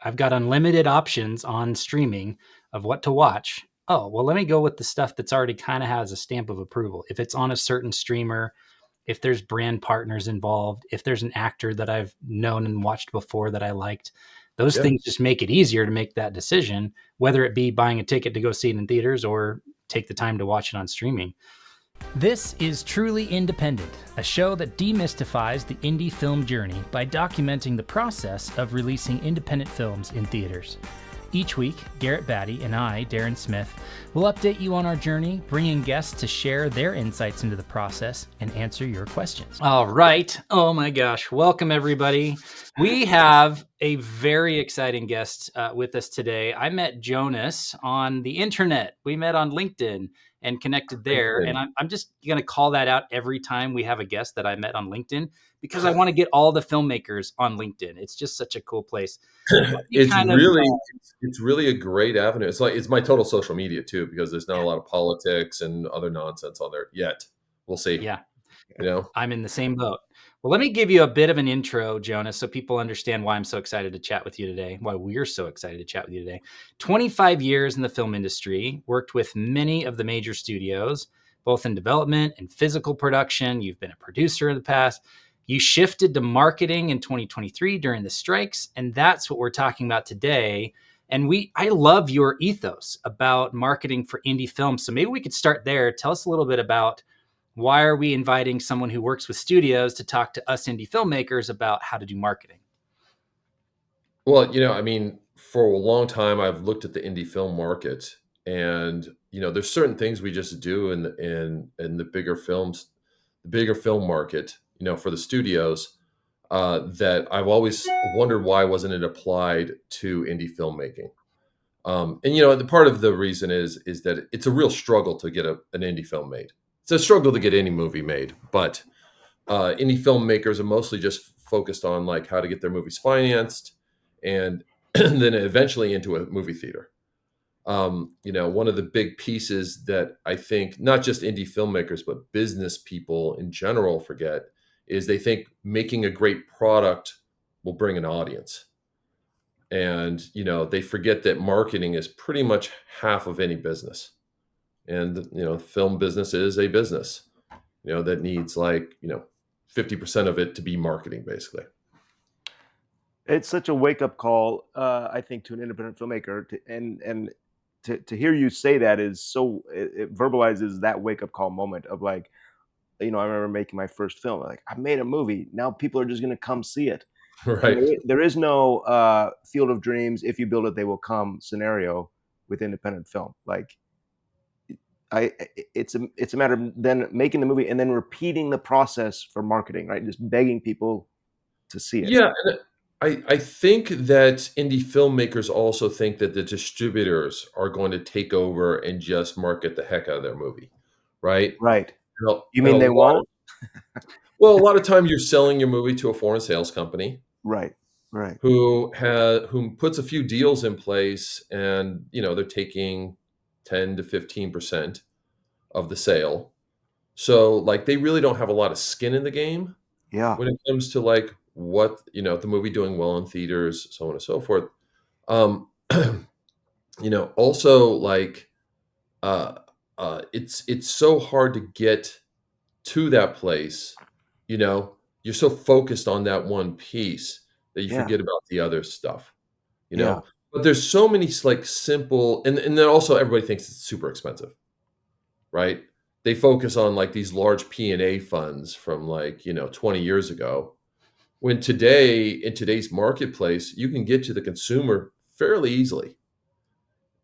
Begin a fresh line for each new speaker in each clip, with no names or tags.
I've got unlimited options on streaming of what to watch. Oh, well, let me go with the stuff that's already kind of has a stamp of approval. If it's on a certain streamer, if there's brand partners involved, if there's an actor that I've known and watched before that I liked, those
Yeah.
things just make it easier to make that decision, whether it be buying a ticket to go see it in theaters or take the time to watch it on streaming. This is Truly Independent, a show that demystifies the indie film journey by documenting the process of releasing independent films in theaters. Each week, Garrett Batty and I, Darren Smith, will update you on our journey, bringing guests to share their insights into the process and answer your questions. All right. Oh my gosh. Welcome, everybody. We have a very exciting guest with us today. I met Jonas on the internet. We met on LinkedIn and connected there. And I'm just going to call that out every time we have a guest that I met on LinkedIn, because I want to get all the filmmakers on LinkedIn. It's just such a cool place.
It's really a great avenue. It's my total social media too, because there's not a lot of politics and other nonsense on there yet. We'll see.
Yeah.
You know,
I'm in the same boat. Well, let me give you a bit of an intro, Jonas, so people understand why I'm so excited to chat with you today, why we're so excited to chat with you today. 25 years in the film industry, worked with many of the major studios, both in development and physical production. You've been a producer in the past. You shifted to marketing in 2023 during the strikes, and that's what we're talking about today. And I love your ethos about marketing for indie films. So maybe we could start there. Tell us a little bit about why are we inviting someone who works with studios to talk to us indie filmmakers about how to do marketing?
well, I mean, for a long time, I've looked at the indie film market, and there's certain things we just do in the bigger films, the bigger film market, for the studios, that I've always wondered why wasn't it applied to indie filmmaking. And the part of the reason is that it's a real struggle to get an indie film made. It's a struggle to get any movie made, but indie filmmakers are mostly just focused on like how to get their movies financed, and then eventually into a movie theater. One of the big pieces that I think not just indie filmmakers but business people in general forget is they think making a great product will bring an audience. And they forget that marketing is pretty much half of any business. And film business is a business that needs 50% of it to be marketing, basically.
It's such a wake-up call, I think, to an independent filmmaker, and to hear you say that is so, it verbalizes that wake-up call moment of like, I remember making my first film. Like, I made a movie. Now people are just going to come see it. And
Right.
there is no field of dreams. If you build it, they will come scenario with independent film. Like, it's a matter of then making the movie and then repeating the process for marketing, right? Just begging people to see it.
Yeah. And I think that indie filmmakers also think that the distributors are going to take over and just market the heck out of their movie. Right.
Right.
And a,
You
and a
mean they
lot
won't?
well, a lot of time you're selling your movie to a foreign sales company
Right. Right.
who puts a few deals in place, and they're taking 10 to 15% of the sale. So like they really don't have a lot of skin in the game
Yeah.
when it comes to like what the movie doing well in theaters, so on and so forth. Um, also like uh, it's so hard to get to that place. You're so focused on that one piece that you
Yeah.
forget about the other stuff. You
Yeah.
know, but there's so many like simple, and then also everybody thinks it's super expensive, right? They focus on like these large P&A funds from 20 years ago, when today in today's marketplace you can get to the consumer fairly easily.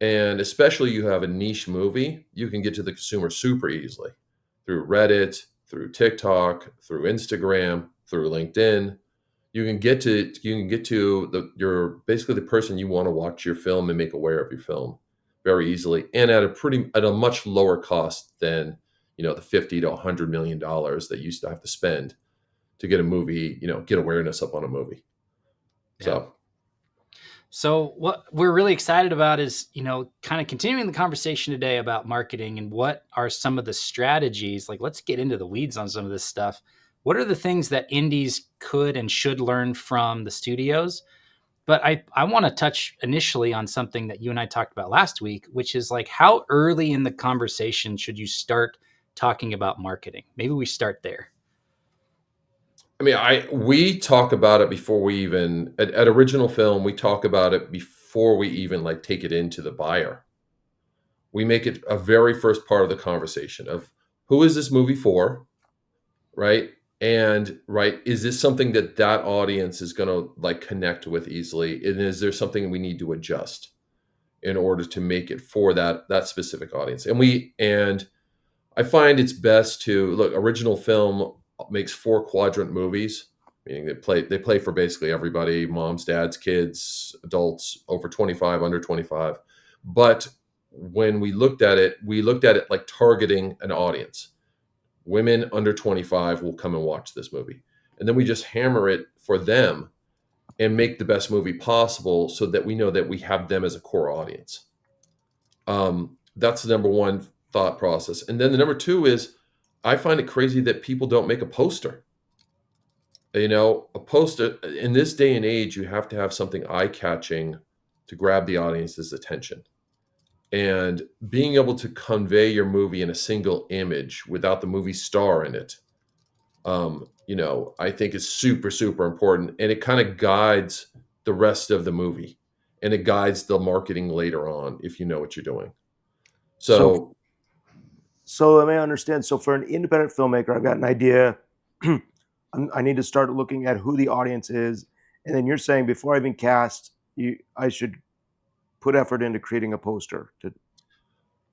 And especially you have a niche movie, you can get to the consumer super easily through Reddit, through TikTok, through Instagram, through LinkedIn. You can get to you're basically the person you want to watch your film and make aware of your film very easily, and at a much lower cost than the 50 to $100 million that you used to have to spend to get a movie, get awareness up on a movie.
Yeah. So what we're really excited about is, kind of continuing the conversation today about marketing and what are some of the strategies. Like, let's get into the weeds on some of this stuff. What are the things that indies could and should learn from the studios? But I want to touch initially on something that you and I talked about last week, which is like, how early in the conversation should you start talking about marketing? Maybe we start there.
I mean, we talk about it before we even at Original Film, we talk about it before we even like take it into the buyer. We make it a very first part of the conversation of who is this movie for, right? And right, is this something that that audience is going to like connect with easily? And is there something we need to adjust in order to make it for that specific audience? And I find it's best to look. Original Film makes 4 quadrant movies, meaning they play for basically everybody: moms, dads, kids, adults over 25, under 25. But when we looked at it like targeting an audience. Women under 25 will come and watch this movie, and then we just hammer it for them and make the best movie possible, so that we know that we have them as a core audience. That's the number one thought process. And then the number two is, I find it crazy that people don't make a poster. A poster in this day and age, you have to have something eye catching to grab the audience's attention. And being able to convey your movie in a single image without the movie star in it, I think is super, super important. And it kind of guides the rest of the movie, and it guides the marketing later on if you know what you're doing.
So
So
let me understand. So for an independent filmmaker, I've got an idea. I need to start looking at who the audience is, and then you're saying before I even cast, I should put effort into creating a poster.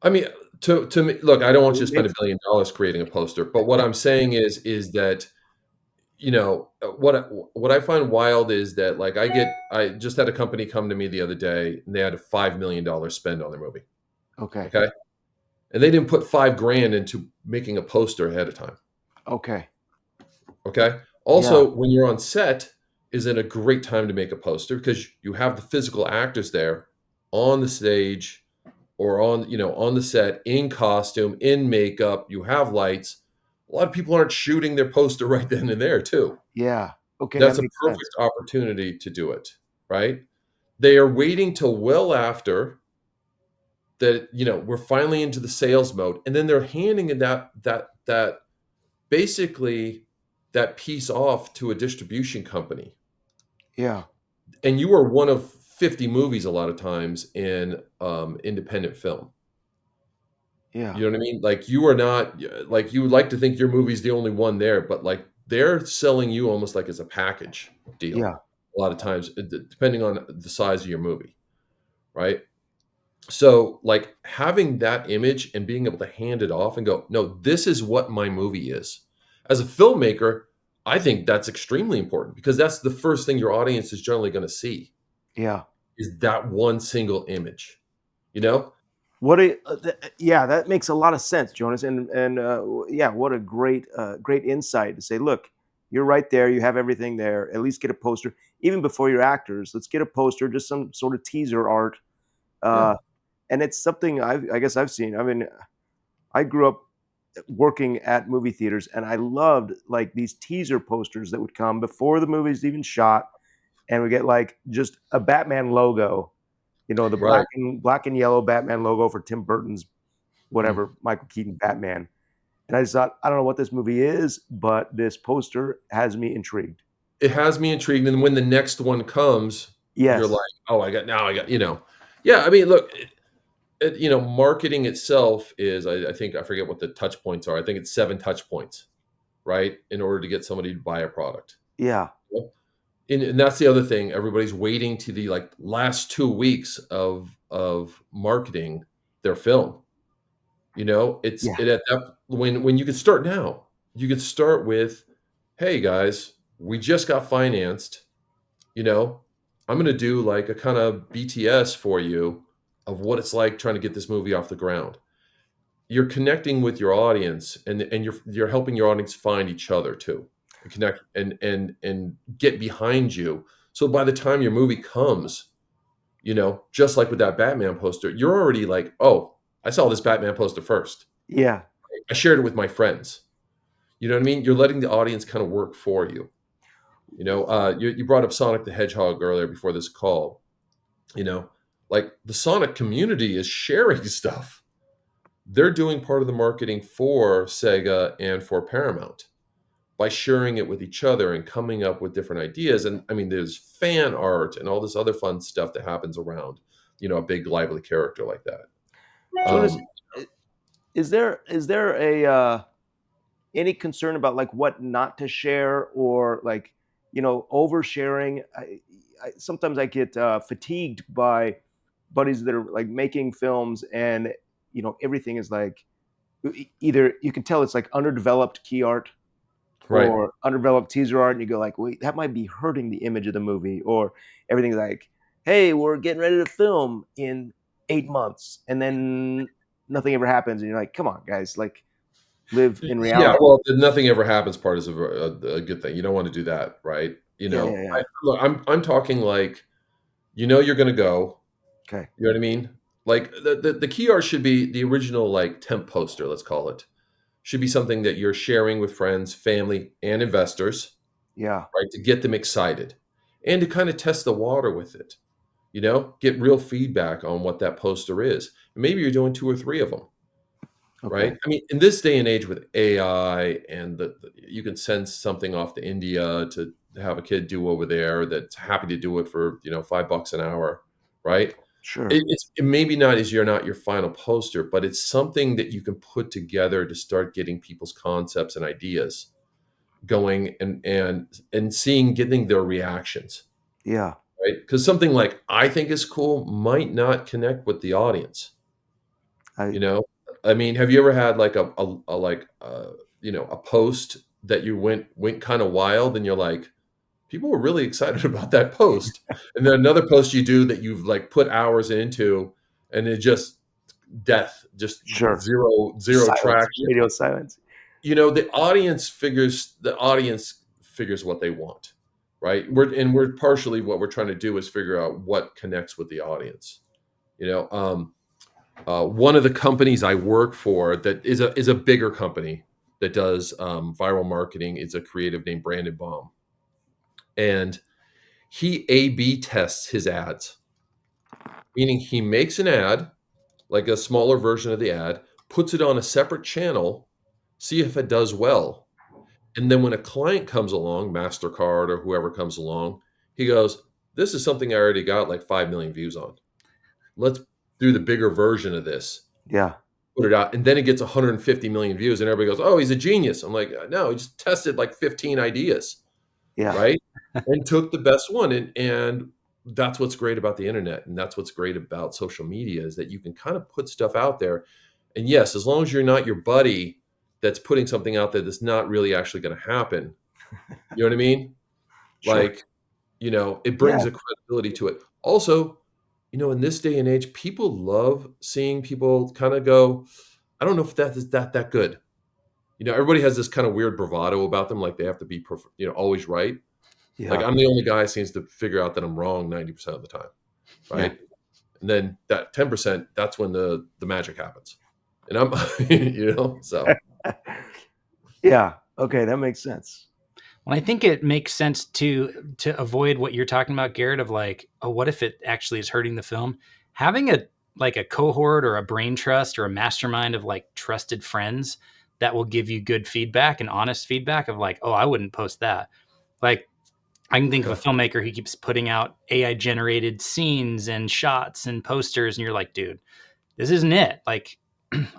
I mean, to me, look, I don't want you to spend
It's-
$1 billion creating a poster, but what I'm saying is that what I find wild is that like I just had a company come to me the other day, and they had a $5 million spend on their movie.
Okay.
Okay, and they didn't put 5 grand into making a poster ahead of time.
Okay.
Okay.
Yeah.
Also, when you're on set, is it a great time to make a poster because you have the physical actors there on the stage or on the set in costume, in makeup, you have lights. A lot of people aren't shooting their poster right then and there, too.
Yeah. Okay. That
That's a
makes
perfect
sense.
opportunity to do it, right? They are waiting till well after that, we're finally into the sales mode, and then they're handing in that basically that piece off to a distribution company.
Yeah.
And you are one of 50 movies a lot of times in independent film.
Yeah.
You know what I mean? Like you are not like you would like to think your movie's the only one there, but like they're selling you almost like as a package deal
Yeah.
a lot of times, depending on the size of your movie, right? So like having that image and being able to hand it off and go, no, this is what my movie is. As a filmmaker, I think that's extremely important because that's the first thing your audience is generally going to see
Yeah.
is that one single image, you know?
Yeah, that makes a lot of sense, Jonas, and yeah, what a great insight to say, look, you're right there, you have everything there. At least get a poster, even before your actors. Let's get a poster, just some sort of teaser art,
Yeah.
uh, and it's something I guess I've seen. I mean, I grew up working at movie theaters, and I loved like these teaser posters that would come before the movie's even shot, and we get like just a Batman logo, the
Right.
black and yellow Batman logo for Tim Burton's
Mm.
whatever, Michael Keaton Batman. And I just thought, I don't know what this movie is, but this poster has me intrigued.
It has me intrigued, and when the next one comes, you're
Yes.
like, "Oh, I got," Yeah, I mean, look, marketing itself is I think I forget what the touch points are. I think it's 7 touch points, right? In order to get somebody to buy a product.
Yeah.
Yep. And that's the other thing. Everybody's waiting to the like last 2 weeks of marketing their film.
Yeah.
At that when you can start now. You can start with, "Hey guys, we just got financed. You know, I'm going to do like a kind of BTS for you of what it's like trying to get this movie off the ground." You're connecting with your audience, and you're helping your audience find each other too, and connect and get behind you. So by the time your movie comes, just like with that Batman poster, you're already like, "Oh, I saw this Batman poster first.
Yeah.
I shared it with my friends." You know what I mean? You're letting the audience kind of work for you. You brought up Sonic the Hedgehog earlier before this call. Like the Sonic community is sharing stuff. They're doing part of the marketing for Sega and for Paramount by sharing it with each other and coming up with different ideas. And I mean, there's fan art and all this other fun stuff that happens around, a big lively character like that.
Jonas,
Um,
is there a any concern about like what not to share, or like oversharing? Sometimes I get fatigued by buddies that are like making films, and everything is like either you can tell it's like underdeveloped key art
right.
or underdeveloped teaser art, and you go like, wait, that might be hurting the image of the movie. Or everything's like, hey, we're getting ready to film in 8 months, and then nothing ever happens, and you're like, come on, guys, like live in
Yeah.
reality.
Well, the nothing ever happens part is a good thing. You don't want to do that, right?
Yeah, yeah, yeah.
Look, I'm talking like, you're going to go.
Okay.
You know what I mean? Like the key art should be the original like temp poster, let's call it. Should be something that you're sharing with friends, family, and investors,
Yeah.
right? To get them excited and to kind of test the water with it. Get real feedback on what that poster is. Maybe you're doing two or three of them,
Okay.
right? I mean, in this day and age with AI and you can send something off to India to have a kid do over there that's happy to do it for, $5 an hour, right?
Sure.
It maybe not is you're not your final poster, but it's something that you can put together to start getting people's concepts and ideas going and getting their reactions,
Yeah.
right? Because something like I think is cool might not connect with the audience.
I
You know, I mean, have you ever had like a post that you went kind of wild and you're like, people were really excited about that post, and then another post you do that you've like put hours into, and it just death, just
Sure.
zero
Silence.
traction.
Radio silence.
The audience figures what they want, right? We're partially what we're trying to do is figure out what connects with the audience. You know, one of the companies I work for that is a bigger company that does viral marketing is a creative named Brandon Baum, and he A/B tests his ads, meaning he makes an ad, like a smaller version of the ad, puts it on a separate channel, see if it does well. And then when a client comes along, MasterCard or whoever comes along, he goes, "This is something I already got like 5 million views on. Let's do the bigger version of this."
Yeah.
Put it out, and then it gets 150 million views, and everybody goes, "Oh, he's a genius." I'm like, "No, he just tested like 15 ideas,
Yeah.
right? And took the best one." And that's what's great about the internet, and that's what's great about social media is that you can kind of put stuff out there. And yes, as long as you're not your buddy that's putting something out there that's not really actually going to happen, you know what I mean?
Sure.
Like, it
Yeah.
brings a credibility to it. Also, in this day and age, people love seeing people kind of go, "I don't know if that is that good." Everybody has this kind of weird bravado about them, like they have to be, always right. Like
Yeah.
I'm the only guy who seems to figure out that I'm wrong 90% of the time,
Yeah.
right? And then that 10%, that's when the magic happens. And I'm, so
Yeah. Okay, that makes sense.
Well, I think it makes sense to avoid what you're talking about, Garrett, of like, oh, what if it actually is hurting the film? Having a cohort or a brain trust or a mastermind of like trusted friends that will give you good feedback and honest feedback of like, oh, I wouldn't post that. Like I can think of a
yeah,
filmmaker who keeps putting out AI generated scenes and shots and posters, and you're like, dude, this isn't it. Like,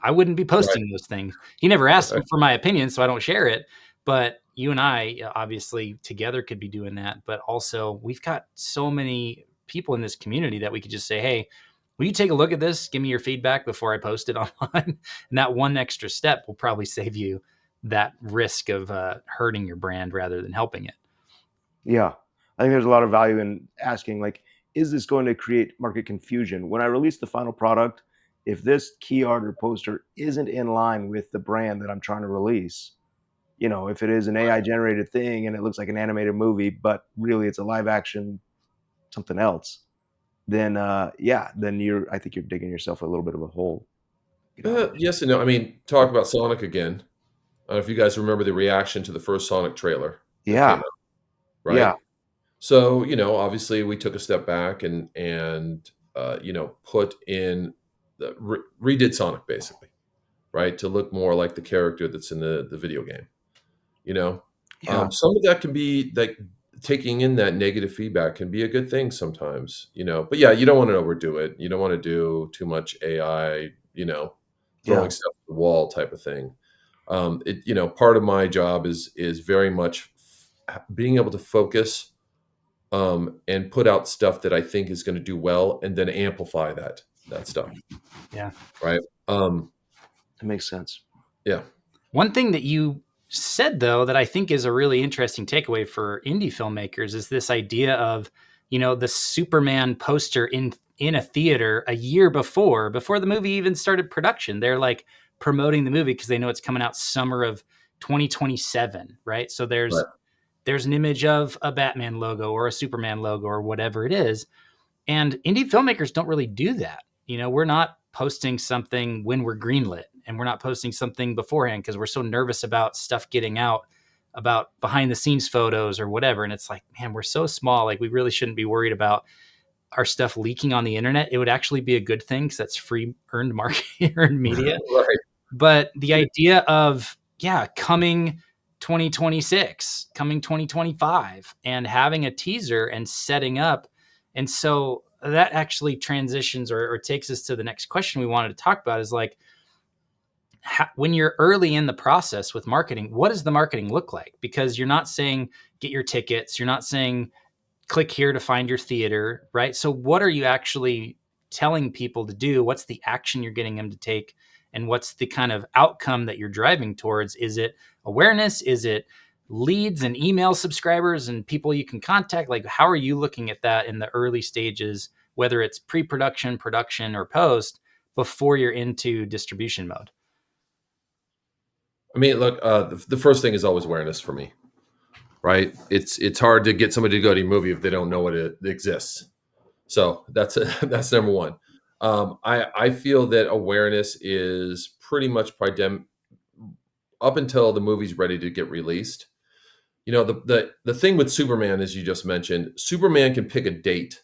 I wouldn't be
right,
posting those things. He never asked
right.
for my opinion, so I don't share it. But you and I obviously together could be doing that. But also, we've got so many people in this community that we could just say, hey, will you take a look at this? Give me your feedback before I post it online. And that one extra step will probably save you that risk of hurting your brand rather than helping it.
Yeah. I think there's a lot of value in asking, like, is this going to create market confusion? When I release the final product, if this key art or poster isn't in line with the brand that I'm trying to release, if it is an AI generated thing and it looks like an animated movie, but really it's a live action something else, then yeah, then I think you're digging yourself a little bit of a hole.
Yes and no. I mean, talk about Sonic again. I don't know if you guys remember the reaction to the first Sonic trailer that came
Yeah.
out. right?
Yeah.
So, obviously we took a step back and put in redid Sonic basically, right? To look more like the character that's in the video game, you know?
Yeah.
Some of that can be like taking in that negative feedback can be a good thing sometimes, but yeah, you don't want to overdo it. You don't want to do too much AI,
Yeah.
throwing stuff at the wall type of thing. Part of my job is very much being able to focus and put out stuff that I think is going to do well, and then amplify that stuff,
Yeah.
right?
That makes sense.
Yeah,
One thing that you said, though, that I think is a really interesting takeaway for indie filmmakers is this idea of, the Superman poster in a theater a year before the movie even started production. They're like promoting the movie because they know it's coming out summer of 2027, right? So
right.
there's an image of a Batman logo or a Superman logo or whatever it is. And indie filmmakers don't really do that. We're not posting something when we're greenlit, and we're not posting something beforehand because we're so nervous about stuff getting out, about behind the scenes photos or whatever. And it's like, man, we're so small. Like, we really shouldn't be worried about our stuff leaking on the internet. It would actually be a good thing because that's free earned market, earned media.
Right.
But the idea of, yeah, coming 2026, coming 2025, and having a teaser and setting up. And so that actually transitions or takes us to the next question we wanted to talk about is like, when you're early in the process with marketing, what does the marketing look like? Because you're not saying get your tickets, you're not saying click here to find your theater, right? So what are you actually telling people to do? What's the action you're getting them to take? And what's the kind of outcome that you're driving towards? Is it awareness? Is it leads and email subscribers and people you can contact? Like, how are you looking at that in the early stages, whether it's pre-production, production, or post, before you're into distribution mode?
I mean, look, the first thing is always awareness for me, right? It's hard to get somebody to go to a movie if they don't know what it exists. So that's that's number one. I feel that awareness is pretty much up until the movie's ready to get released. The thing with Superman, as you just mentioned, Superman can pick a date,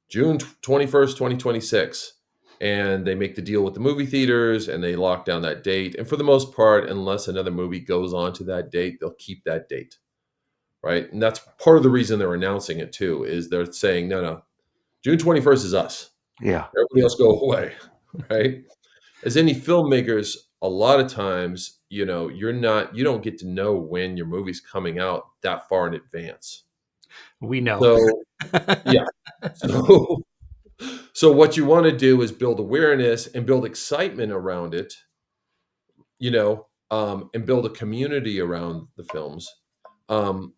June 21st, 2026, and they make the deal with the movie theaters and they lock down that date. And for the most part, unless another movie goes on to that date, they'll keep that date, right? And that's part of the reason they're announcing it too, is they're saying, no, June 21st is us.
Yeah.
Everybody else go away, right? As any filmmakers, a lot of times, you don't get to know when your movie's coming out that far in advance.
We know.
So, yeah. So, so what you want to do is build awareness and build excitement around it, and build a community around the films. Um,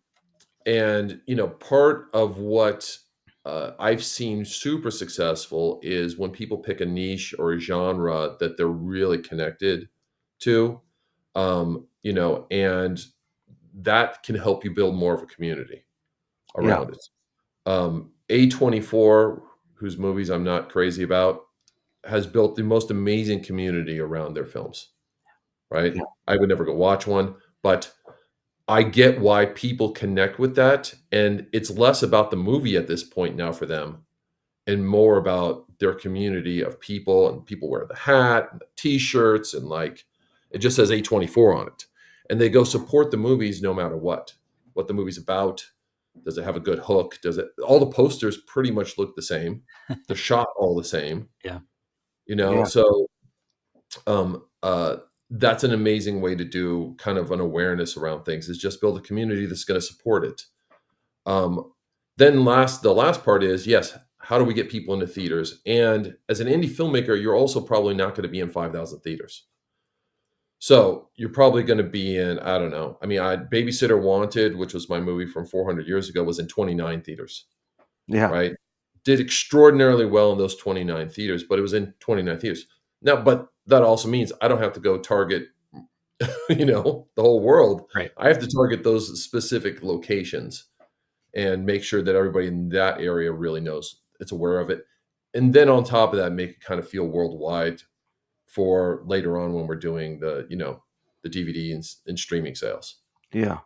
and part of what I've seen super successful is when people pick a niche or a genre that they're really connected to, and that can help you build more of a community
Yeah.
around it. A24, whose movies I'm not crazy about, has built the most amazing community around their films, right?
Yeah.
I would never go watch one, but I get why people connect with that. And it's less about the movie at this point now for them and more about their community of people, and people wear the hat and the t-shirts and like it just says A24 on it. And they go support the movies no matter what the movie's about. Does it have a good hook? Does it all the posters pretty much look the same? They're shot all the same,
Yeah.
Yeah.
so um uh that's an amazing way to do kind of an awareness around things, is just build a community that's going to support it. um then the last part is, yes, how do we get people into theaters? And as an indie filmmaker, you're also probably not going to be in 5,000 theaters. So you're probably going to be in, I don't know, I mean, Babysitter Wanted, which was my movie from 400 years ago, was in 29 theaters,
Yeah.
right? Did extraordinarily well in those 29 theaters, but it was in 29 theaters. Now, but that also means I don't have to go target, the whole world.
Right.
I have to target those specific locations and make sure that everybody in that area really knows, it's aware of it. And then on top of that, make it kind of feel worldwide for later on when we're doing the DVD and streaming sales.
Yeah.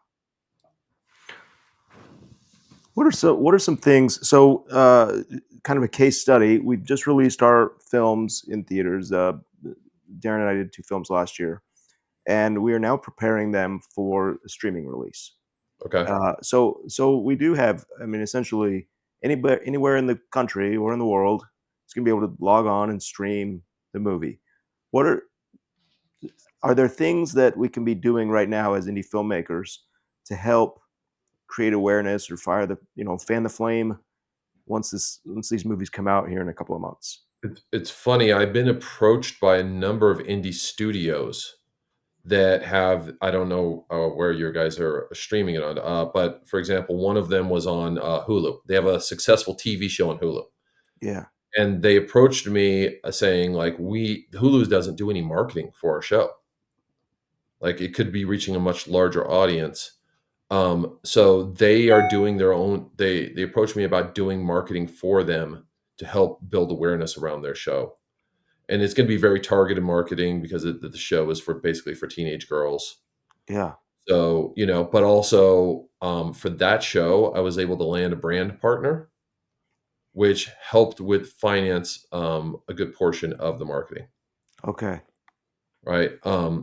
What are some things? So, kind of a case study. We've just released our films in theaters. Darren and I did 2 films last year, and we are now preparing them for a streaming release.
Okay.
So we do have, I mean, essentially anywhere in the country or in the world is going to be able to log on and stream the movie. What are there things that we can be doing right now as indie filmmakers to help create awareness or fan the flame once these movies come out here in a couple of months?
It's funny, I've been approached by a number of indie studios that have, I don't know, where your guys are streaming it on, but for example, one of them was on, Hulu. They have a successful TV show on Hulu,
Yeah,
and they approached me, saying, like, "We Hulu doesn't do any marketing for our show. Like, it could be reaching a much larger audience." So they are doing their own they approached me about doing marketing for them to help build awareness around their show. And it's gonna be very targeted marketing because the show is for basically for teenage girls.
yeah,
So, but also, for that show, I was able to land a brand partner, which helped with finance, a good portion of the marketing,
okay,
right?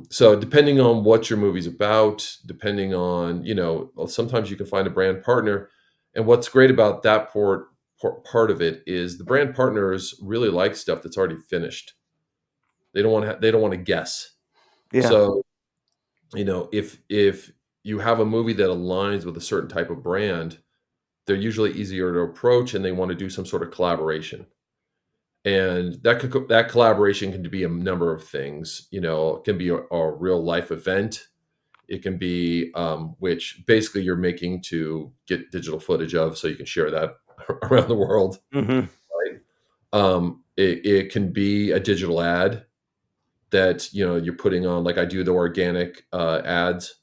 So depending on what your movie's about, depending on, well, sometimes you can find a brand partner. And what's great about that part of it is the brand partners really like stuff that's already finished. They don't want to guess.
yeah,
So, if you have a movie that aligns with a certain type of brand, they're usually easier to approach and they want to do some sort of collaboration. And that collaboration can be a number of things. It can be a real life event. It can be, which basically you're making to get digital footage of so you can share that around the world.
hmm,
Right? It can be a digital ad that you're putting on, like I do the organic ads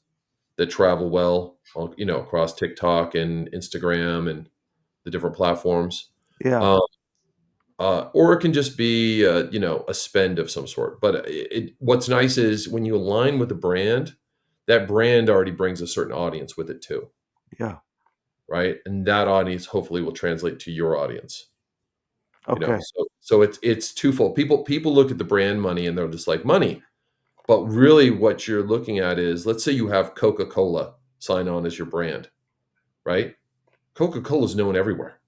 that travel well, across TikTok and Instagram and the different platforms.
yeah,
Um, or it can just be, a spend of some sort. But what's nice is when you align with the brand, that brand already brings a certain audience with it too,
yeah,
right? And that audience hopefully will translate to your audience.
okay,
So it's twofold. People look at the brand money and they're just like money, but really what you're looking at is, let's say you have Coca-Cola sign on as your brand, right? Coca-Cola is known everywhere.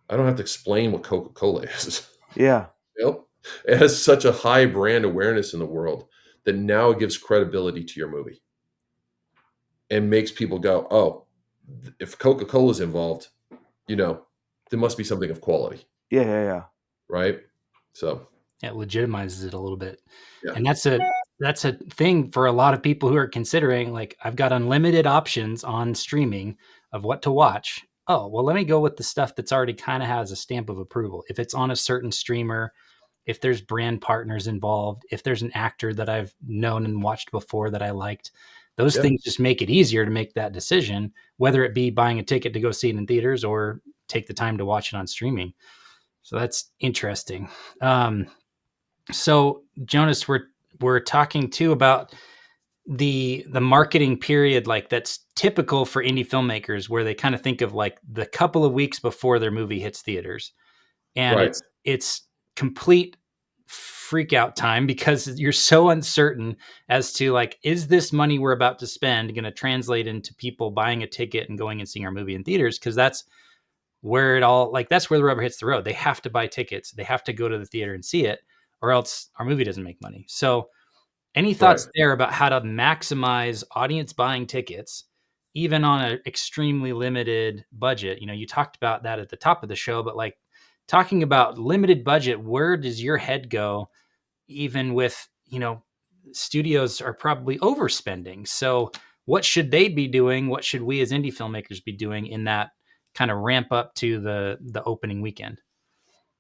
I don't have to explain what Coca-Cola is.
yeah,
You know? It has such a high brand awareness in the world that now it gives credibility to your movie and makes people go, "Oh, if Coca-Cola is involved, you know, there must be something of quality,"
yeah, yeah, yeah,
right? So,
It legitimizes it a little bit.
yeah.
And that's a thing for a lot of people who are considering, like, I've got unlimited options on streaming of what to watch. Oh, well, let me go with the stuff that's already kind of has a stamp of approval. If it's on a certain streamer, if there's brand partners involved, if there's an actor that I've known and watched before that I liked, those
Yeah.
things just make it easier to make that decision, whether it be buying a ticket to go see it in theaters or take the time to watch it on streaming. So that's interesting. Um, so Jonas, we're talking too about the marketing period, like that's typical for indie filmmakers, where they kind of think of like the couple of weeks before their movie hits theaters, and
Right.
it's complete freak out time because you're so uncertain as to, like, is this money we're about to spend going to translate into people buying a ticket and going and seeing our movie in theaters? Because that's where it all, like, that's where the rubber hits the road. They have to buy tickets, they have to go to the theater and see it, or else our movie doesn't make money. So any
Right.
thoughts there about how to maximize audience buying tickets, even on an extremely limited budget? You talked about that at the top of the show, but like talking about limited budget, where does your head go? Even with, studios are probably overspending. So what should they be doing? What should we as indie filmmakers be doing in that kind of ramp up to the opening weekend?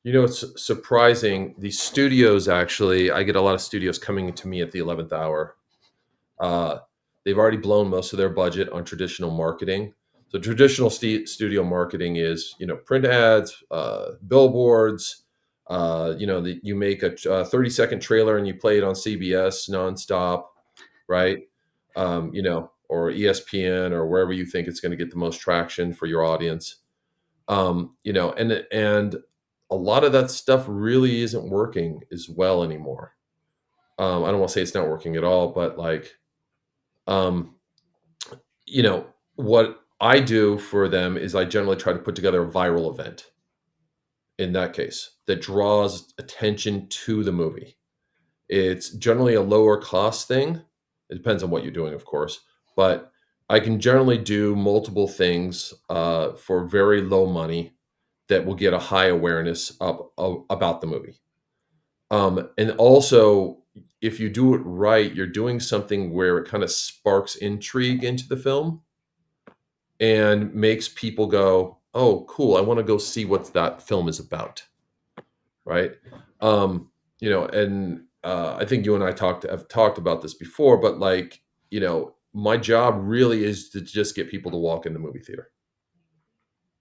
It's surprising. The studios actually, I get a lot of studios coming to me at the 11th hour. Uh, they've already blown most of their budget on traditional marketing. So traditional studio marketing is, print ads, billboards. You make a 30-second trailer and you play it on CBS nonstop, right? or ESPN or wherever you think it's going to get the most traction for your audience. And a lot of that stuff really isn't working as well anymore. I don't want to say it's not working at all, but like, um, what I do for them is I generally try to put together a viral event in that case that draws attention to the movie. It's generally a lower cost thing. It depends on what you're doing, of course, but I can generally do multiple things for very low money that will get a high awareness about the movie. And also, if you do it right, you're doing something where it kind of sparks intrigue into the film and makes people go, "Oh, cool! I want to go see what that film is about." Right? And I think you and I have talked about this before, but like, my job really is to just get people to walk in the movie theater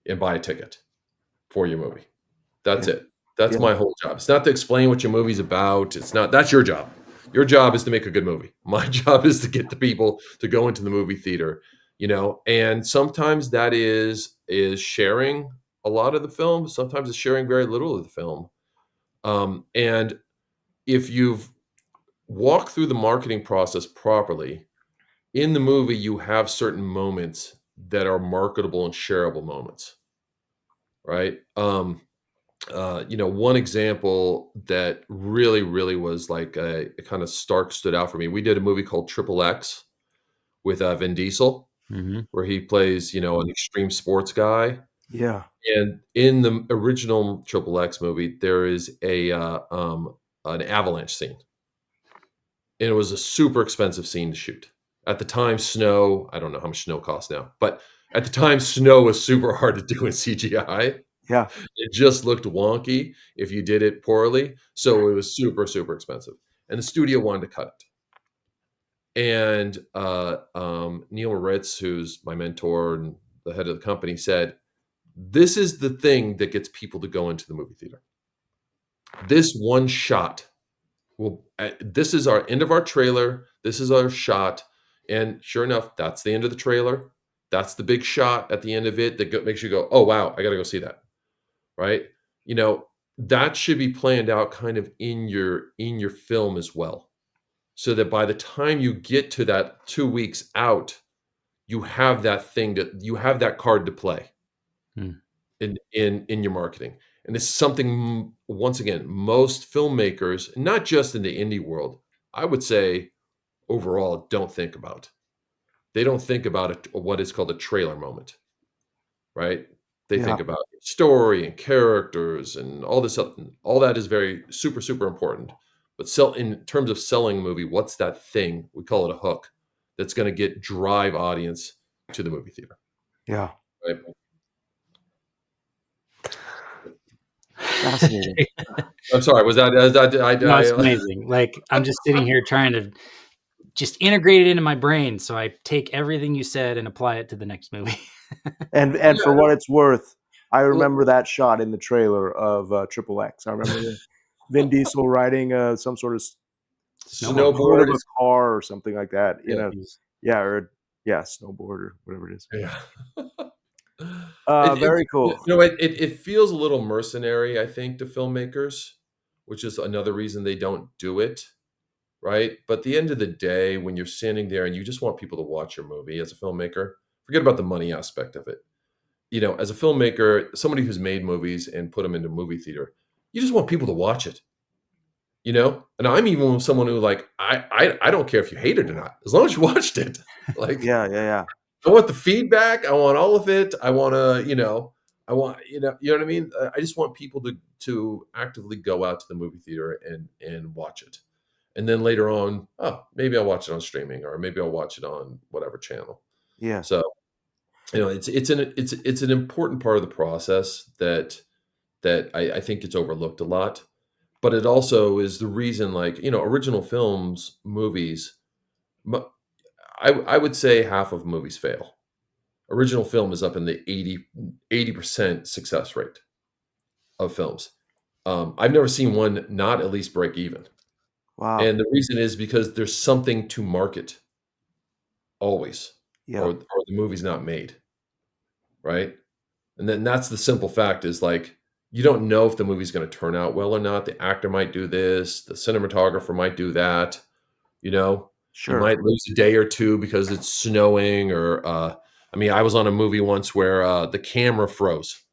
and buy a ticket for your movie. That's
Yeah.
it. That's
Yeah.
my whole job. It's not to explain what your movie's about. It's not. That's your job. Your job is to make a good movie. My job is to get the people to go into the movie theater, and sometimes that is sharing a lot of the film. Sometimes it's sharing very little of the film. And if you've walked through the marketing process properly, in the movie you have certain moments that are marketable and shareable moments, right? One example that really, really was like a kind of stark stood out for me. We did a movie called Triple X with Vin Diesel,
Mm-hmm.
where he plays, an extreme sports guy.
Yeah.
And in the original Triple X movie, there is an avalanche scene, and it was a super expensive scene to shoot. At the time, snow, I don't know how much snow costs now, but at the time, snow was super hard to do in CGI.
Yeah.
It just looked wonky if you did it poorly. So it was super, super expensive. And the studio wanted to cut it. And Neil Ritz, who's my mentor and the head of the company, said, "This is the thing that gets people to go into the movie theater. This one shot this is our end of our trailer. This is our shot." And sure enough, that's the end of the trailer. That's the big shot at the end of it that makes you go, "Oh, wow, I got to go see that." Right? You know, that should be planned out kind of in your film as well. So that by the time you get to that 2 weeks out, you have that card to play
Hmm.
in your marketing. And it's something, once again, most filmmakers, not just in the indie world, I would say overall, don't think about. They don't think about what is called a trailer moment, right? They
Yeah.
think about story and characters and all this stuff. All that is very super, super important. But in terms of selling a movie, what's that thing? We call it a hook that's going to drive audience to the movie theater,
Yeah.
right?
Fascinating.
I'm sorry. Was that?
No, it's amazing. Like, I'm just sitting here trying to just integrate it into my brain, so I take everything you said and apply it to the next movie.
And for what it's worth, I
Well,
remember that shot in the trailer of Triple X. I remember Vin Diesel riding some sort of hood
snowboard
of a
is
car or something like that.
yeah,
Snowboard or whatever it is.
yeah.
Very cool.
It feels a little mercenary, I think, to filmmakers, which is another reason they don't do it, right? But at the end of the day, when you're standing there and you just want people to watch your movie as a filmmaker, forget about the money aspect of it. As a filmmaker, somebody who's made movies and put them into a movie theater, you just want people to watch it. And I'm even someone who, like, I don't care if you hate it or not, as long as you watched it. Like,
Yeah.
I want the feedback. I want all of it. I want to, you know what I mean? I just want people to actively go out to the movie theater and watch it. And then later on, oh, maybe I'll watch it on streaming, or maybe I'll watch it on whatever channel.
Yeah.
So, it's an important part of the process that I think gets overlooked a lot. But it also is the reason, like, original films, movies, mo- I would say half of movies fail. Original film is up in the 80% success rate of films. I've never seen one not at least break even.
Wow.
And the reason is because there's something to market always,
Yeah.
or the movie's not made, right? And then that's the simple fact is like you don't know if the movie's going to turn out well or not. The actor might do this, the cinematographer might do that. You know, you
Sure.
might lose a day or two because it's snowing, or I mean, I was on a movie once where the camera froze.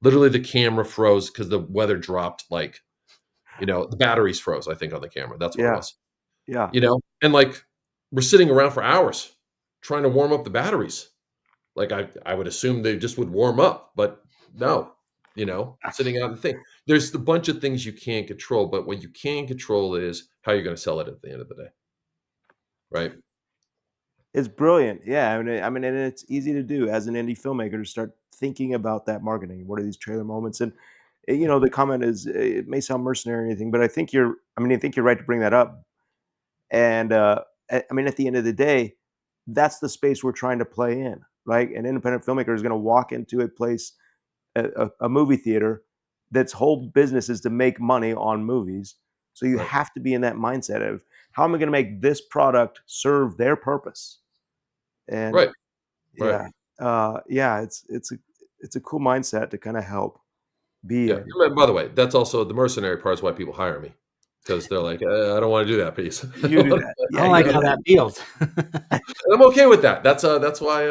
Literally, the camera froze because the weather dropped. Like, the batteries froze. I think on the camera. That's what it
Yeah.
was.
Yeah.
And like we're sitting around for hours trying to warm up the batteries. Like I would assume they just would warm up, but no, sitting out the thing. There's a bunch of things you can't control, but what you can control is how you're going to sell it at the end of the day, right?
It's brilliant. Yeah, I mean, and it's easy to do as an indie filmmaker to start thinking about that marketing. What are these trailer moments? And the comment is, it may sound mercenary or anything, but I think you're right to bring that up. And I mean, at the end of the day, that's the space we're trying to play in, right? An independent filmmaker is going to walk into a place, a movie theater, that's whole business is to make money on movies. So you
Right,
have to be in that mindset of how am I going to make this product serve their purpose? And
right, right.
yeah, yeah, it's a cool mindset to kind of help be
Yeah.
in.
And by the way, that's also the mercenary part is why people hire me because they're like, I don't want to do that piece. I
You
don't
do
wanna-
that.
I
Yeah,
don't
you
like
do
how
that.
that feels.
and I'm okay with that. That's why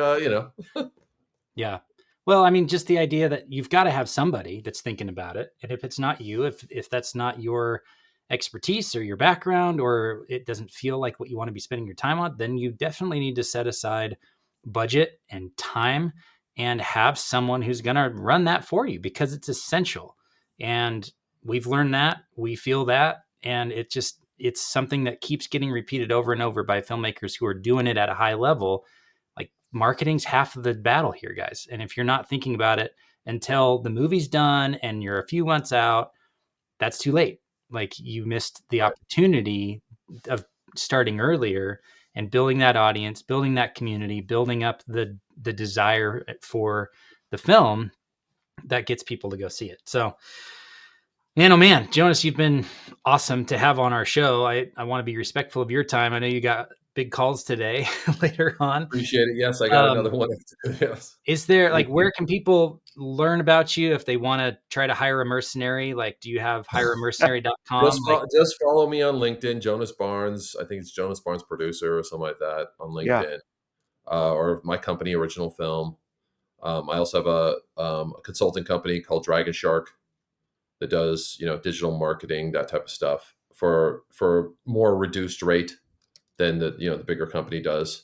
Yeah. Well, I mean, just the idea that you've got to have somebody that's thinking about it. And if it's not you, if that's not your expertise or your background, or it doesn't feel like what you want to be spending your time on, then you definitely need to set aside budget and time and have someone who's going to run that for you because it's essential. And we've learned that, we feel that, and it's something that keeps getting repeated over and over by filmmakers who are doing it at a high level. Like, marketing's half of the battle here, guys. And if you're not thinking about it until the movie's done and you're a few months out, that's too late. Like, you missed the
right.
opportunity of starting earlier and building that audience, building that community, building up the desire for the film that gets people to go see it. So, man, oh man, Jonas, you've been awesome to have on our show. I want to be respectful of your time. I know you got big calls today later on.
Appreciate it. Yes, I got
Um,
another one. Yes.
is there, like,
Thank
where
you.
can people learn about you if they want to try to hire a mercenary? Like, do you have hireamercenary.com? Like,
Just follow me on LinkedIn, Jonas Barnes. I think it's Jonas Barnes Producer or something like that on
Yeah,
LinkedIn, or my company, Original Film. I also have a consulting company called Dragon Shark that does digital marketing, that type of stuff for more reduced rate than the bigger company does.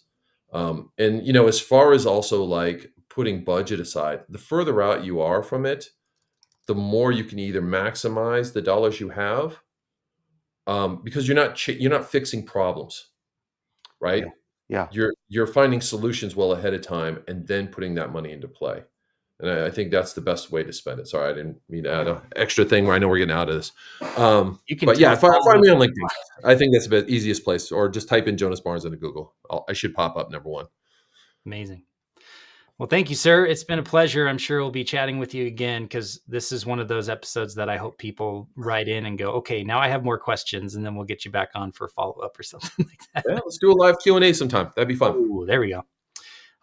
And as far as also like putting budget aside, the further out you are from it, the more you can either maximize the dollars you have, because you're not fixing problems,
yeah,
right?
yeah.
You're finding solutions well ahead of time and then putting that money into play. And I think that's the best way to spend it. Sorry, I didn't mean to add an extra thing where I know we're getting out of this.
you can
But yeah,
tell
find
follow
me on LinkedIn. I think that's the easiest place, or just type in Jonas Barnes into Google. I should pop up number one.
Amazing. Well, thank you, sir. It's been a pleasure. I'm sure we'll be chatting with you again because this is one of those episodes that I hope people write in and go, okay, now I have more questions, and then we'll get you back on for a follow up or something like that.
Yeah, let's do a live Q&A sometime. That'd be fun.
Oh, there we go. All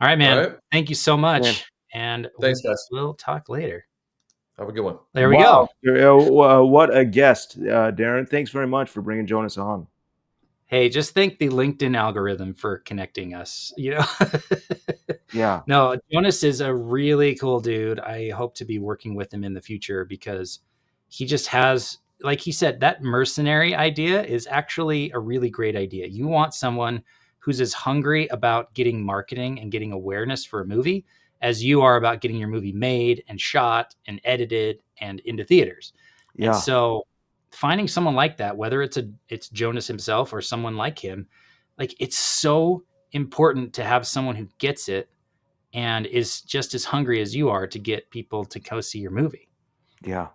right,
All
man.
right.
Thank you so
Man,
much. And we
Thanks, guys.
will talk later.
Have a good one.
There we go.
wow, what a guest, Darren. Thanks very much for bringing Jonas on.
Hey, just thank the LinkedIn algorithm for connecting us.
Yeah,
No, Jonas is a really cool dude. I hope to be working with him in the future because he just has, like he said, that mercenary idea is actually a really great idea. You want someone who's as hungry about getting marketing and getting awareness for a movie as you are about getting your movie made and shot and edited and into theaters. And
yeah,
so finding someone like that, whether it's Jonas himself or someone like him, like, it's so important to have someone who gets it and is just as hungry as you are to get people to go see your movie.
yeah,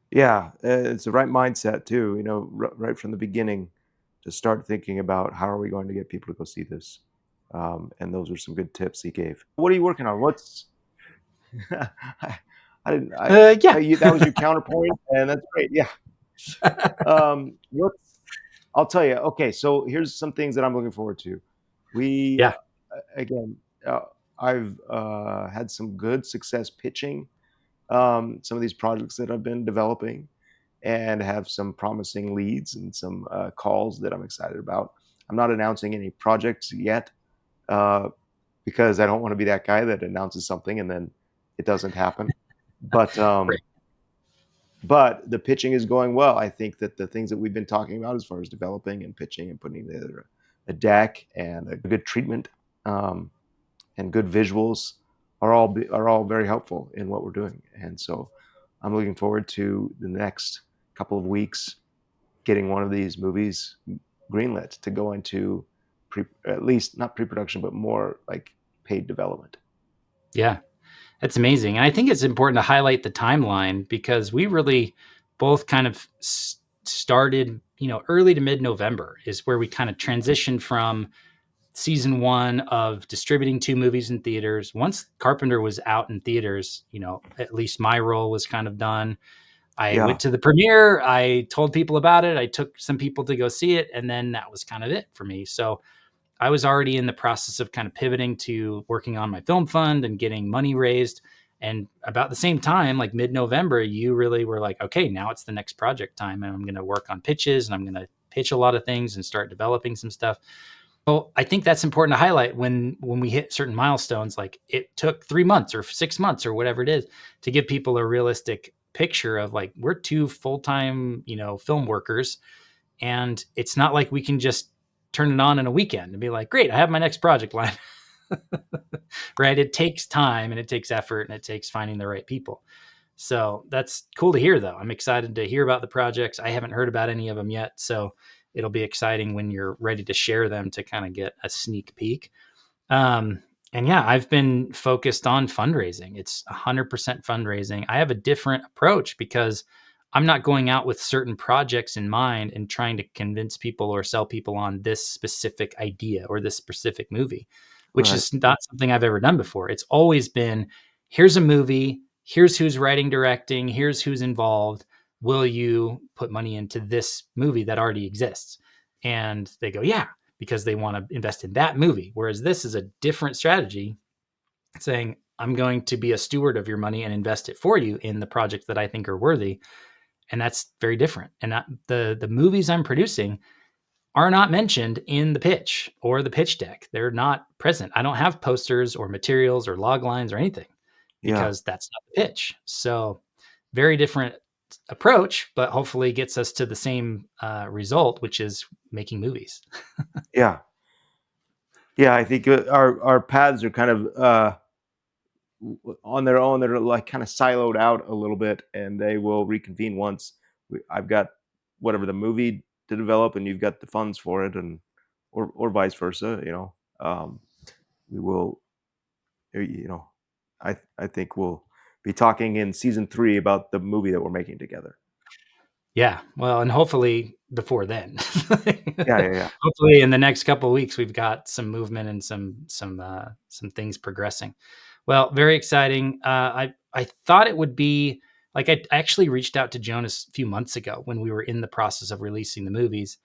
yeah. It's the right mindset too. Right from the beginning, to start thinking about how are we going to get people to go see this. And those are some good tips he gave. What are you working on? What's I, I didn't.
Yeah.
That was your counterpoint, and that's great. Yeah. What's I'll tell you. Okay, so here's some things that I'm looking forward to. We
Yeah.
again, I've had some good success pitching some of these projects that I've been developing, and have some promising leads and some calls that I'm excited about. I'm not announcing any projects yet uh, because I don't want to be that guy that announces something and then it doesn't happen. But
Right.
but the pitching is going well. I think that the things that we've been talking about as far as developing and pitching and putting together a deck and a good treatment um, and good visuals are all very helpful in what we're doing. And so I'm looking forward to the next couple of weeks getting one of these movies greenlit to go into at least not pre-production, but more like paid development.
Yeah. That's amazing. And I think it's important to highlight the timeline because we really both kind of started, early to mid November is where we kind of transitioned from season one of distributing 2 movies in theaters. Once Carpenter was out in theaters, at least my role was kind of done. I
Yeah,
went to the premiere. I told people about it. I took some people to go see it. And then that was kind of it for me. So I was already in the process of kind of pivoting to working on my film fund and getting money raised. And about the same time, like mid November, you really were like, okay, now it's the next project time. And I'm going to work on pitches and I'm going to pitch a lot of things and start developing some stuff. Well, I think that's important to highlight when we hit certain milestones. Like it took 3 months or 6 months or whatever it is to give people a realistic picture of like we're 2 full-time, film workers, and it's not like we can just turn it on in a weekend and be like, great, I have my next project line. Right? It takes time and it takes effort and it takes finding the right people. So that's cool to hear, though. I'm excited to hear about the projects. I haven't heard about any of them yet. So it'll be exciting when you're ready to share them to kind of get a sneak peek. Um, and yeah, I've been focused on fundraising. It's 100% fundraising. I have a different approach because I'm not going out with certain projects in mind and trying to convince people or sell people on this specific idea or this specific movie, which
right.
is not something I've ever done before. It's always been here's a movie, here's who's writing, directing, here's who's involved. Will you put money into this movie that already exists? And they go, yeah, because they want to invest in that movie. Whereas this is a different strategy saying, I'm going to be a steward of your money and invest it for you in the projects that I think are worthy. And that's very different. And the movies I'm producing are not mentioned in the pitch or the pitch deck. They're not present. I don't have posters or materials or log lines or anything
Yeah,
because that's not the pitch. So very different approach, but hopefully gets us to the same result, which is making movies.
yeah, yeah. I think our paths are kind of on their own. They're like kind of siloed out a little bit, and they will reconvene once I've got whatever the movie to develop, and you've got the funds for it, and or vice versa. We will. You know, I think we'll be talking in season 3 about the movie that we're making together.
Yeah, well, and hopefully before then.
Yeah, yeah, yeah.
Hopefully in the next couple of weeks we've got some movement and some things progressing. Well, very exciting. I thought it would be like I actually reached out to Jonas a few months ago when we were in the process of releasing the movies,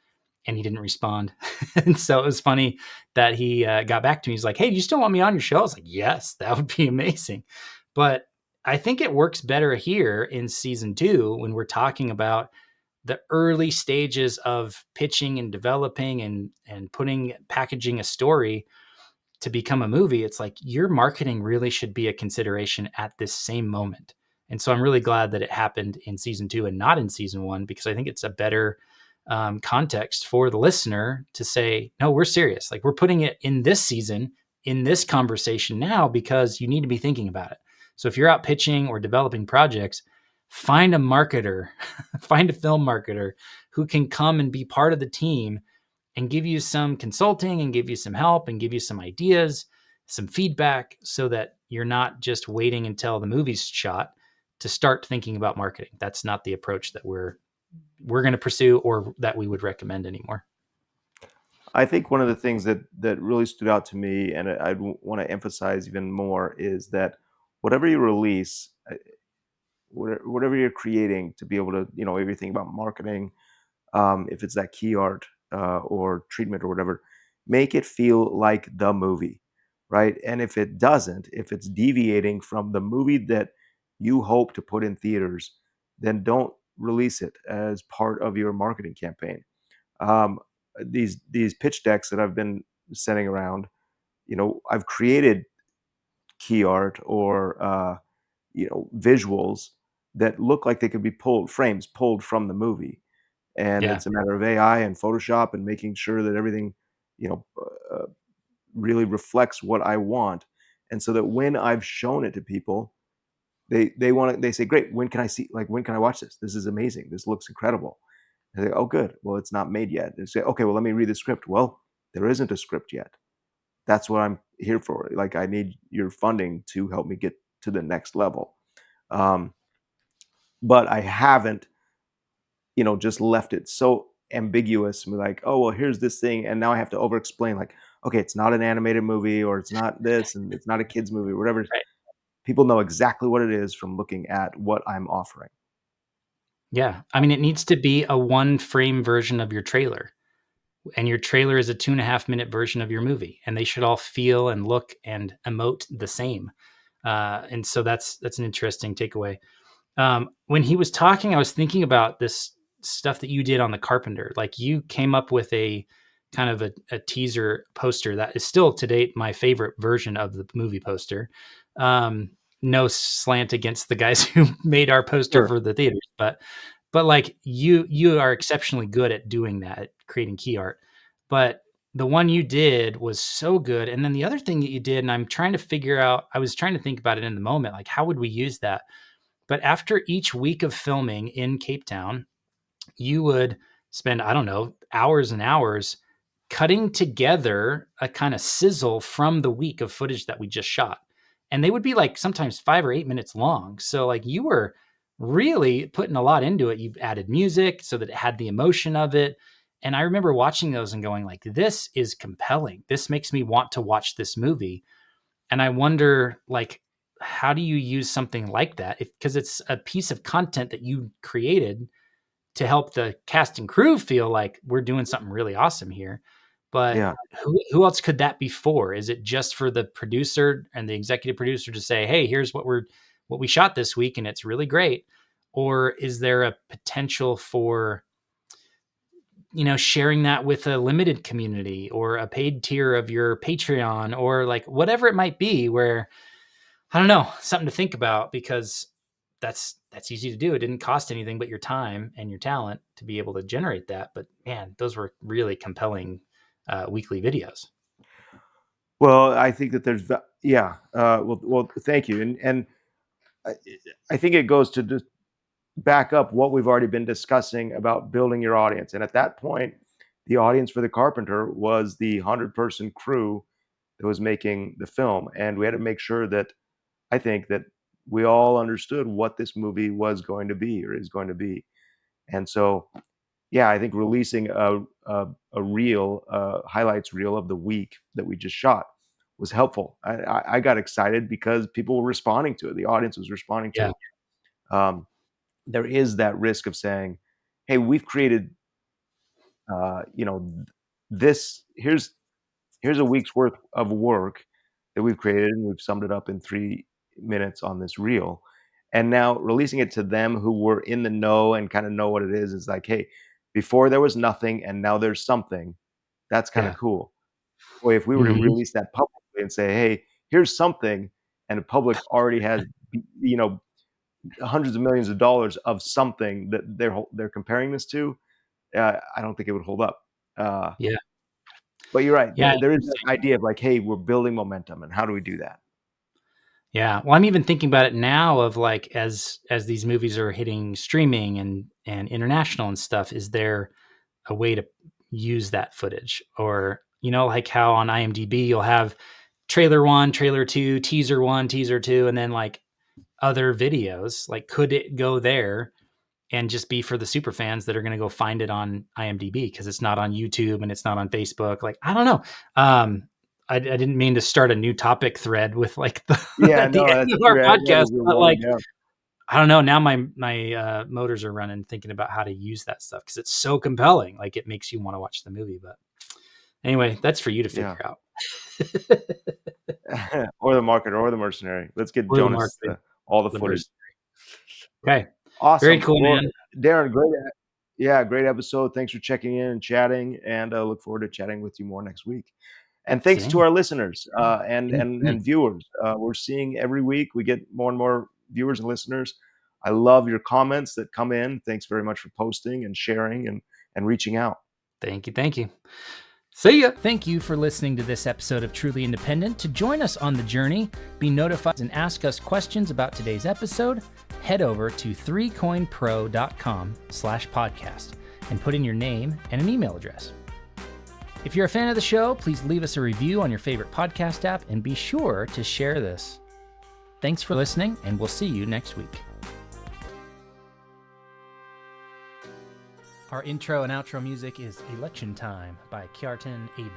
and he didn't respond. And so it was funny that he got back to me. He's like, "Hey, do you still want me on your show?" I was like, "Yes, that would be amazing." But I think it works better here in season 2 when we're talking about the early stages of pitching and developing and putting packaging a story to become a movie. It's like your marketing really should be a consideration at this same moment. And so I'm really glad that it happened in season 2 and not in season 1, because I think it's a better context for the listener to say, no, we're serious. Like we're putting it in this season, in this conversation now, because you need to be thinking about it. So if you're out pitching or developing projects, find a marketer, find a film marketer who can come and be part of the team and give you some consulting and give you some help and give you some ideas, some feedback, so that you're not just waiting until the movie's shot to start thinking about marketing. That's not the approach that we're going to pursue or that we would recommend anymore.
I think one of the things that really stood out to me, and I'd want to emphasize even more, is that whatever you release, whatever you're creating, to be able to, everything about marketing, if it's that key art or treatment or whatever, make it feel like the movie. right? And if it doesn't, if it's deviating from the movie that you hope to put in theaters, then don't release it as part of your marketing campaign. Um, these pitch decks that I've been sending around, I've created key art or visuals that look like they could be frames pulled from the movie, and
Yeah.
it's a matter of AI and Photoshop and making sure that everything, you know, really reflects what I want, and so that when I've shown it to people, they say, "Great, when can I see? Like, when can I watch this? This is amazing. This looks incredible." I say, "Oh, good. Well, it's not made yet." They say, "Okay, well, let me read the script." Well, there isn't a script yet. That's what I'm here for. Like, I need your funding to help me get to the next level. Um, but I haven't, just left it so ambiguous and be like, "Oh, well, here's this thing," and now I have to over explain, like, "Okay, it's not an animated movie, or it's not this, and it's not a kids movie," or whatever.
Right.
People know exactly what it is from looking at what I'm offering.
Yeah. I mean, it needs to be a one frame version of your trailer, and your trailer is a 2.5 minute version of your movie, and they should all feel and look and emote the same. And so that's an interesting takeaway. When he was talking, I was thinking about this stuff that you did on the Carpenter. Like, you came up with a kind of a teaser poster that is still to date my favorite version of the movie poster. Um, no slant against the guys who made our poster
Sure.
for the theaters, but like, you are exceptionally good at doing that, at creating key art. But the one you did was so good. And then the other thing that you did, and I'm trying to figure out, I was trying to think about it in the moment, like, how would we use that? But after each week of filming in Cape Town, you would spend, I don't know, hours and hours cutting together a kind of sizzle from the week of footage that we just shot. And they would be like sometimes 5 or 8 minutes long. So, like, you were really putting a lot into it. You added music so that it had the emotion of it. And I remember watching those and going, like, this is compelling. This makes me want to watch this movie. And I wonder, like, how do you use something like that? Because it's a piece of content that you created to help the cast and crew feel like we're doing something really awesome here. But
Yeah.
who else could that be for? Is it just for the producer and the executive producer to say, "Hey, here's what we shot this week and it's really great," or is there a potential for, sharing that with a limited community or a paid tier of your Patreon, or like whatever it might be, where, I don't know, something to think about, because that's easy to do. It didn't cost anything but your time and your talent to be able to generate that. But man, those were really compelling weekly videos.
Well, I think that yeah. Well, thank you, and I, I think it goes to just back up what we've already been discussing about building your audience. And at that point, the audience for The Carpenter was the 100-person crew that was making the film, and we had to make sure that I think that we all understood what this movie was going to be or is going to be. And so, yeah, I think releasing a reel, highlights reel of the week that we just shot was helpful. I got excited because people were responding to it. The audience was responding to
Yeah.
it. Um, there is that risk of saying, "Hey, we've created, this. Here's a week's worth of work that we've created, and we've summed it up in 3 minutes on this reel." And now releasing it to them who were in the know and kind of know what it is like, "Hey, before there was nothing, and now there's something." That's kind of
Yeah.
cool. Boy, if we were to
Hmm.
release that publicly and say, "Hey, here's something," and the public already has, you know, hundreds of millions of dollars of something that they're comparing this to, I don't think it would hold up. Uh,
Yeah.
but you're right.
Yeah.
There is that idea of like, "Hey, we're building momentum, and how do we do that?"
Yeah. Well, I'm even thinking about it now of, like, as these movies are hitting streaming and international and stuff, is there a way to use that footage? Or, like how on IMDb you'll have trailer one, trailer two, teaser one, teaser two, and then like other videos. Like, could it go there and just be for the super fans that are going to go find it on IMDb because it's not on YouTube and it's not on Facebook? Like, I don't know. I didn't mean to start a new topic thread with, like,
Yeah,
at the
no,
end
that's
of our
that
podcast,
was real
but
winding
like,
down.
I don't know. Now my motors are running thinking about how to use that stuff because it's so compelling. Like, it makes you want to watch the movie. But anyway, that's for you to
Yeah.
figure out.
or the marketer or the mercenary. Let's get
Or the
Jonas
marketing,
all the
the
footage.
Okay. Very
Awesome.
cool,
Well,
man.
Darren, great episode. Thanks for checking in and chatting, and I look forward to chatting with you more next week. And thanks to
Same.
our listeners and
Mhm.
viewers. We're seeing every week we get more and more viewers and listeners. I love your comments that come in. Thanks very much for posting and sharing and reaching out.
Thank you. Thank you. See ya. Thank you for listening to this episode of Truly Independent. To join us on the journey, be notified, and ask us questions about today's episode, head over to 3coinpro.com/podcast and put in your name and an email address. If you're a fan of the show, please leave us a review on your favorite podcast app and be sure to share this. Thanks for listening, and we'll see you next week. Our intro and outro music is Election Time by Kjartan Abel.